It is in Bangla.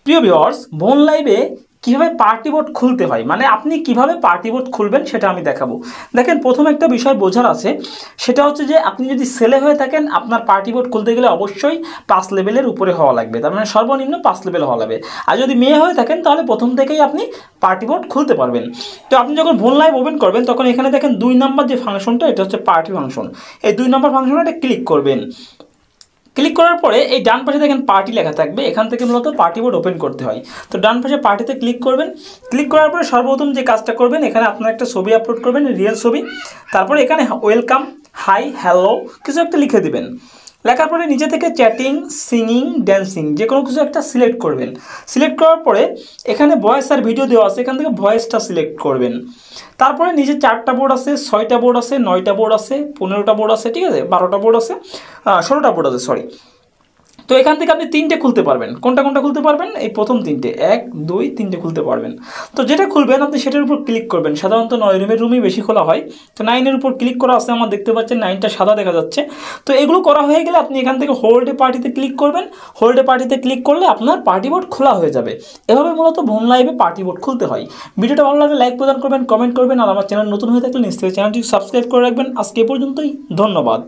প্রিয় ভিউয়ার্স, ভোন লাইভে কিভাবে পার্টি বোর্ড খুলতে হয়, মানে আপনি কিভাবে পার্টি বোর্ড খুলবেন সেটা আমি দেখাবো। দেখেন, প্রথম একটা বিষয় বোঝার আছে, সেটা হচ্ছে যে আপনি যদি ছেলে হয়ে থাকেন আপনার পার্টি বোর্ড খুলতে গেলে অবশ্যই 5 লেভেলের উপরে হওয়া লাগবে, তার মানে সর্বনিম্ন 5 লেভেল হওয়া লাগবে। আর যদি মেয়ে হয়ে থাকেন তাহলে প্রথম থেকেই আপনি পার্টি বোর্ড খুলতে পারবেন। তো আপনি যখন ভোন লাইভ ওপেন করবেন তখন এখানে দেখেন 2 নম্বর যে ফাংশনটা, এটা হচ্ছে পার্টি ফাংশন। এই 2 নম্বর ফাংশনে এটা ক্লিক করবেন। ক্লিক করার পরে এই ডান পাশে দেখেন পার্টি লেখা থাকবে, এখান থেকে মূলত পার্টি বোর্ড ওপেন করতে হয়। তো ডান পাশে পার্টিতে ক্লিক করবেন। ক্লিক করার পরে সর্বপ্রথম যে কাজটা করবেন, এখানে আপনার একটা ছবি আপলোড করবেন, রিয়েল ছবি। তারপরে এখানে ওয়েলকাম, হাই, হ্যালো কিছু একটা লিখে দিবেন। লেখার পরে নিচে থেকে চ্যাটিং, সিঙ্গিং, ড্যান্সিং যে কোনো কিছু একটা সিলেক্ট করবেন। সিলেক্ট করার পরে এখানে ভয়েস আর ভিডিও দেওয়া আছে, এখান থেকে ভয়েসটা সিলেক্ট করবেন। তারপরে নিচে 4টা বোর্ড আছে, 6টা বোর্ড আছে, 9টা বোর্ড আছে, 15টা বোর্ড আছে, ঠিক আছে, 12টা বোর্ড আছে, 16টা বোর্ড আছে, সরি। তো এখান থেকে আপনি 3টে খুলতে পারবেন। কোনটা কোনটা খুলতে পারবেন? এই প্রথম 3টে, 1, 2, 3টে খুলতে পারবেন। তো যেটা খুলবেন আপনি সেটার উপর ক্লিক করবেন। সাধারণত 9 রুমের রুমই বেশি খোলা হয়। তো 9-এর উপর ক্লিক করা আছে, আমার দেখতে পাচ্ছেন 9টা সাদা দেখা যাচ্ছে। তো এগুলো করা হয়ে গেলে আপনি এখান থেকে হোল্ড এ পার্টিতে ক্লিক করবেন। হোল্ড এ পার্টিতে ক্লিক করলে আপনার পার্টি বোর্ড খোলা হয়ে যাবে। এভাবে মূলত ভোন লাইভে পার্টি বোর্ড খুলতে হয়। ভিডিওটা ভালো লাগলে লাইক প্রদান করবেন, কমেন্ট করবেন, আর আমার চ্যানেল নতুন হয়ে থাকলে নিশ্চয়ই চ্যানেলটি সাবস্ক্রাইব করে রাখবেন। আজকে এ পর্যন্তই, ধন্যবাদ।